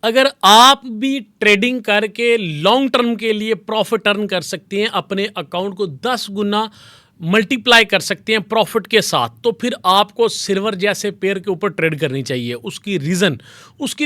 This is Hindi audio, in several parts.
अगर आप भी ट्रेडिंग करके लॉन्ग टर्म के लिए प्रॉफिट अर्न कर सकते हैं, अपने अकाउंट को 10 गुना मल्टीप्लाई कर सकते हैं प्रॉफिट के साथ, तो फिर आपको सिल्वर जैसे पेयर के ऊपर ट्रेड करनी चाहिए। उसकी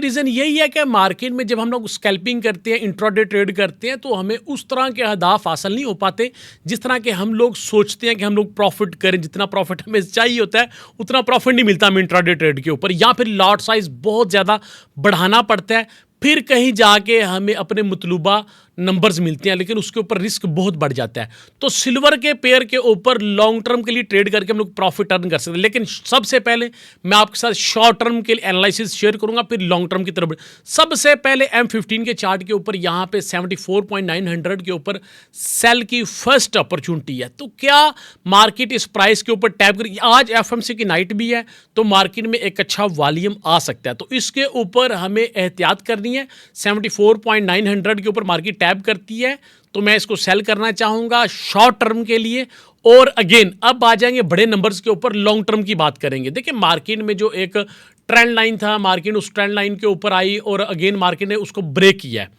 रीज़न यही है कि मार्केट में जब हम लोग स्कैल्पिंग करते हैं, इंट्राडे ट्रेड करते हैं, तो हमें उस तरह के अहदाफ हासिल नहीं हो पाते जिस तरह के हम लोग सोचते हैं कि हम लोग प्रॉफिट करें। जितना प्रॉफिट हमें चाहिए होता है उतना प्रॉफिट नहीं मिलता हमें इंट्राडे ट्रेड के ऊपर, या फिर लॉट साइज बहुत ज़्यादा बढ़ाना पड़ता है, फिर कहीं जाके हमें अपने मतलूबा नंबर्स मिलते हैं, लेकिन उसके ऊपर रिस्क बहुत बढ़ जाता है। तो सिल्वर के पेयर के ऊपर लॉन्ग टर्म के लिए ट्रेड करके हम लोग प्रॉफिट अर्न कर सकते हैं, लेकिन सबसे पहले मैं आपके साथ शॉर्ट टर्म के लिए एनालिसिस शेयर करूंगा, फिर लॉन्ग टर्म की तरफ। सबसे पहले M15 के चार्ट के ऊपर यहाँ पे 74.900 के ऊपर सेल की फर्स्ट अपॉर्चुनिटी है। तो क्या मार्केट इस प्राइस के ऊपर टैप करेगी? आज FMC की नाइट भी है, तो मार्केट में एक अच्छा वॉल्यूम आ सकता है, तो इसके ऊपर हमें एहतियात करनी है। 74.900 के ऊपर मार्केट टैप करती है तो मैं इसको सेल करना चाहूंगा शॉर्ट टर्म के लिए। और अगेन अब आ जाएंगे बड़े नंबर्स के ऊपर, लॉन्ग टर्म की बात करेंगे। देखिए मार्केट में जो एक ट्रेंड लाइन था, मार्केट उस ट्रेंड लाइन के ऊपर आई और अगेन मार्केट ने उसको ब्रेक किया है।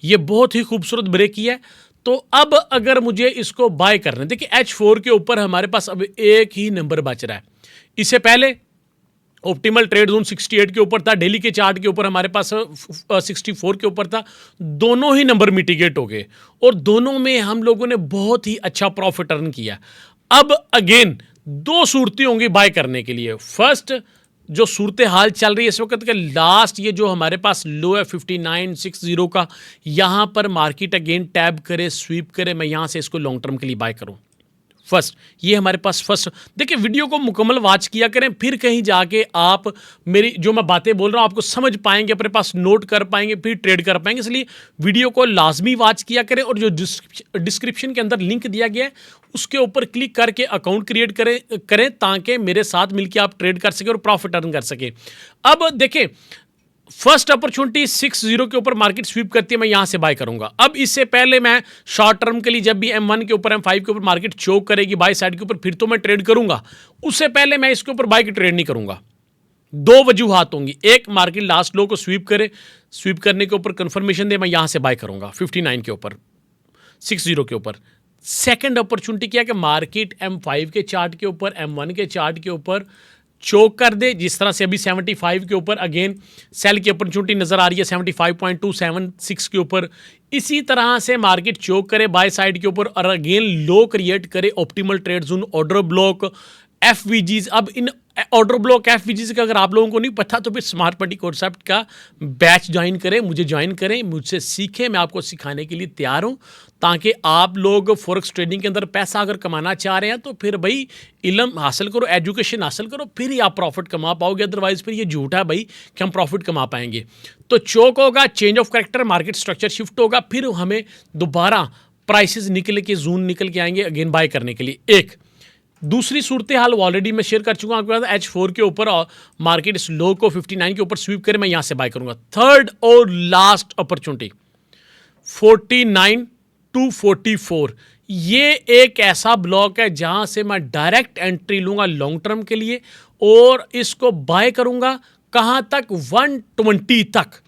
ये बहुत ही खूबसूरत ब्रेक किया है। तो अब अगर मुझे इसको बाय करना है, देखिए H4 के ऊपर हमारे पास अब एक ही नंबर बच रहा है। इससे पहले ऑप्टिमल ट्रेड जोन 68 के ऊपर था, डेली के चार्ट के ऊपर हमारे पास 64 के ऊपर था। दोनों ही नंबर मिटिगेट हो गए और दोनों में हम लोगों ने बहुत ही अच्छा प्रॉफिट अर्न किया। अब अगेन दो सूरतें होंगी बाय करने के लिए। फर्स्ट, जो सूरत हाल चल रही है इस वक्त के लास्ट, ये जो हमारे पास लो है 5960 का, यहां पर मार्केट अगेन टैब करे, स्वीप करे, मैं यहां से इसको लॉन्ग टर्म के लिए बाय करूं। फर्स्ट, ये हमारे पास फर्स्ट। देखिए वीडियो को मुकम्मल वॉच किया करें, फिर कहीं जाके आप मेरी जो मैं बातें बोल रहा हूं आपको समझ पाएंगे, अपने पास नोट कर पाएंगे, फिर ट्रेड कर पाएंगे। इसलिए वीडियो को लाजमी वॉच किया करें और जो डिस्क्रिप्शन के अंदर लिंक दिया गया है उसके ऊपर क्लिक करके अकाउंट क्रिएट करें ताकि मेरे साथ मिलकर आप ट्रेड कर सकें और प्रॉफिट अर्न कर सकें। अब देखिए फर्स्ट अपॉर्चुनिटी 60 के ऊपर मार्केट स्वीप करती है, मैं यहां से बाय करूंगा। अब इससे पहले मैं शॉर्ट टर्म के लिए जब भी M1 के ऊपर M5 के ऊपर मार्केट चोक करेगी बाय साइड के ऊपर, फिर तो मैं ट्रेड करूंगा। उससे पहले मैं इसके ऊपर बाय की ट्रेड नहीं करूंगा। दो वजूहात होंगी, एक मार्केट लास्ट लो को स्वीप करे, स्वीप करने के ऊपर कंफर्मेशन दे, मैं यहां से बाय करूंगा 59 के ऊपर, 60 के ऊपर। सेकेंड अपॉर्चुनिटी क्या है कि मार्केट M5 के चार्ट के ऊपर, M1 के चार्ट के ऊपर चोक कर दे, जिस तरह से अभी 75 के ऊपर अगेन सेल की अपॉर्चुनिटी नजर आ रही है 75.276 के ऊपर। इसी तरह से मार्केट चोक करे बाय साइड के ऊपर और अगेन लो क्रिएट करे, optimal trade zone, order block, FVGs। अब इन ऑर्डर ब्लॉक FVGs का अगर आप लोगों को नहीं पता तो फिर स्मार्ट मनी कॉन्सेप्ट का बैच ज्वाइन करें, मुझे ज्वाइन करें, मुझसे सीखें, मैं आपको सिखाने के लिए तैयार हूं, ताकि आप लोग फॉरेक्स ट्रेडिंग के अंदर पैसा अगर कमाना चाह रहे हैं तो फिर भाई इल्म हासिल करो, एजुकेशन हासिल करो, फिर ही आप प्रॉफिट कमा पाओगे। अदरवाइज फिर ये झूठ है भाई कि हम प्रॉफिट कमा पाएंगे। तो चोक होगा, change of character, market structure shift होगा, फिर हमें दोबारा प्राइसेस निकल के जोन निकल के आएंगे अगेन बाय करने के लिए। एक दूसरी सूरत हाल ऑलरेडी मैं शेयर कर चुका हूं आपके पास, H4 के ऊपर मार्केट इस लो को 59 के ऊपर स्वीप करे, मैं यहां से बाय करूंगा। थर्ड और लास्ट अपॉर्चुनिटी 49 to 44, ये एक ऐसा ब्लॉक है जहां से मैं डायरेक्ट एंट्री लूंगा लॉन्ग टर्म के लिए और इसको बाय करूंगा कहां तक, 120 तक।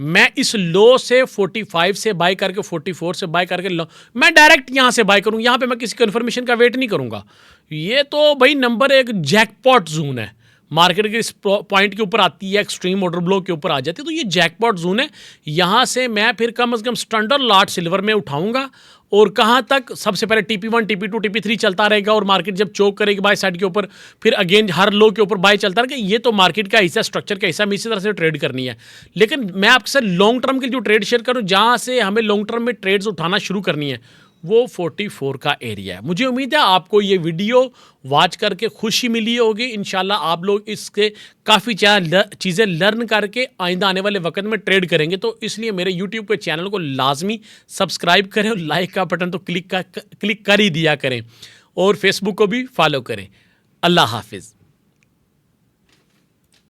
मैं इस लो से 45 से बाय करके 44 से बाय करके मैं डायरेक्ट यहां से बाय करूंगा। यहां पे मैं किसी कंफर्मेशन का वेट नहीं करूंगा। ये तो भाई नंबर एक जैकपॉट जोन है, मार्केट के इस पॉइंट के ऊपर आती है, एक्सट्रीम ऑर्डर ब्लॉक के ऊपर आ जाती है, तो ये जैकपॉट जोन है। यहां से मैं फिर कम से कम स्टैंडर्ड लॉट सिल्वर में उठाऊंगा और कहां तक, सबसे पहले TP1 TP2 TP3 चलता रहेगा और मार्केट जब चोक करेगी बाय साइड के ऊपर फिर अगेन हर लो के ऊपर बाय चलता रहेगा। ये तो मार्केट का हिस्सा, स्ट्रक्चर का हिस्सा, हमें इसी तरह से ट्रेड करनी है। लेकिन मैं आपके साथ लॉन्ग टर्म के लिए जो ट्रेड शेयर करूं, जहां से हमें लॉन्ग टर्म में ट्रेड्स उठाना शुरू करनी है, वो 44 का एरिया है। मुझे उम्मीद है आपको ये वीडियो वॉच करके खुशी मिली होगी। इंशाल्लाह आप लोग इसके काफ़ी चीज़ें लर्न करके आइंदा आने वाले वक्त में ट्रेड करेंगे। तो इसलिए मेरे यूट्यूब के चैनल को लाजमी सब्सक्राइब करें और लाइक का बटन तो क्लिक कर ही दिया करें और फेसबुक को भी फॉलो करें। अल्लाह हाफिज़।